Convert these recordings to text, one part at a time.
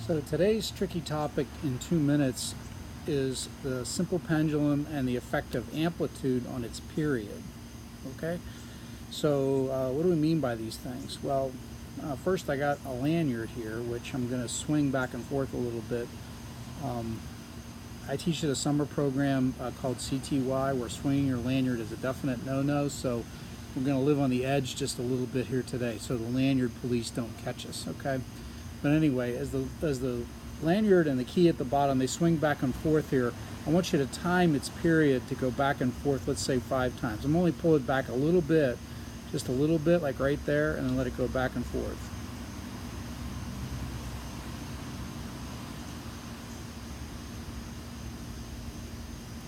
So today's tricky topic in 2 minutes is the simple pendulum and the effect of amplitude on its period. Okay, so what do we mean by these things? Well, first I got a lanyard here, which I'm going to swing back and forth a little bit. I teach at a summer program called CTY, where swinging your lanyard is a definite no-no, so we're going to live on the edge just a little bit here today, so the lanyard police don't catch us, okay? But anyway, as the lanyard and the key at the bottom, they swing back and forth here, I want you to time its period to go back and forth, let's say 5 times. I'm only pull it back a little bit, just a little bit, like right there, and then let it go back and forth.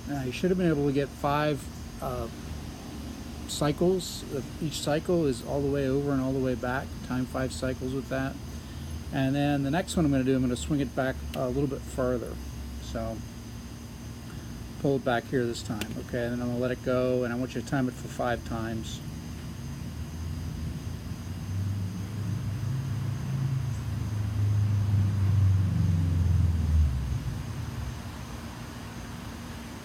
Now you should have been able to get 5 cycles. Each cycle is all the way over and all the way back. Time 5 cycles with that. And then the next one I'm going to do, I'm going to swing it back a little bit further. So pull it back here this time, okay? And then I'm going to let it go, and I want you to time it for 5 times.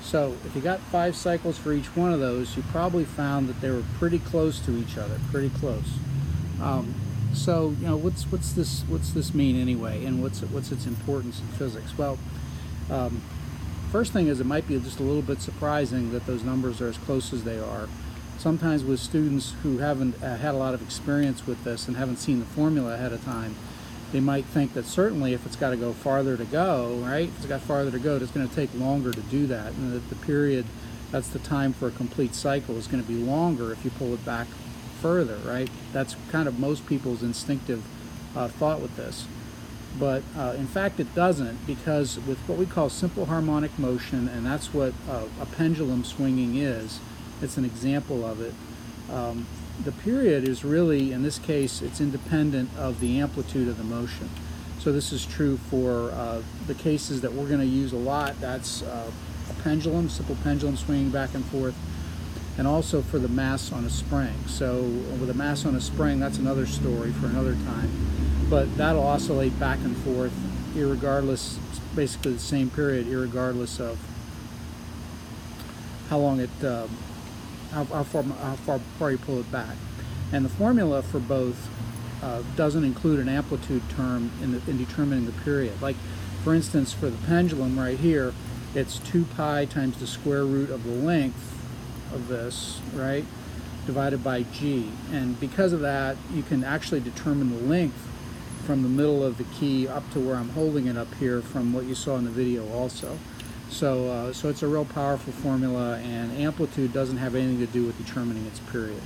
So if you got 5 cycles for each one of those, you probably found that they were pretty close to each other, pretty close. So you know, what's this mean anyway, and what's its importance in physics? Well, first thing is, it might be just a little bit surprising that those numbers are as close as they are. Sometimes with students who haven't had a lot of experience with this and haven't seen the formula ahead of time, they might think that certainly if it's got to go farther to go, right? If it's got farther to go, it's going to take longer to do that, and that the period, that's the time for a complete cycle, is going to be longer if you pull it back further, right? That's kind of most people's instinctive thought with this. But in fact it doesn't, because with what we call simple harmonic motion, and that's what a pendulum swinging is, it's an example of it. The period is really, in this case, it's independent of the amplitude of the motion. So this is true for the cases that we're going to use a lot. That's a pendulum, simple pendulum swinging back and forth, and also for the mass on a spring. So with a mass on a spring, that's another story for another time. But that'll oscillate back and forth irregardless, basically the same period, irregardless of how long it, how far you pull it back. And the formula for both doesn't include an amplitude term in determining the period. Like, for instance, for the pendulum right here, it's 2 pi times the square root of the length of this, right, divided by g. And because of that, you can actually determine the length from the middle of the key up to where I'm holding it up here from what you saw in the video also. So it's a real powerful formula, and amplitude doesn't have anything to do with determining its period.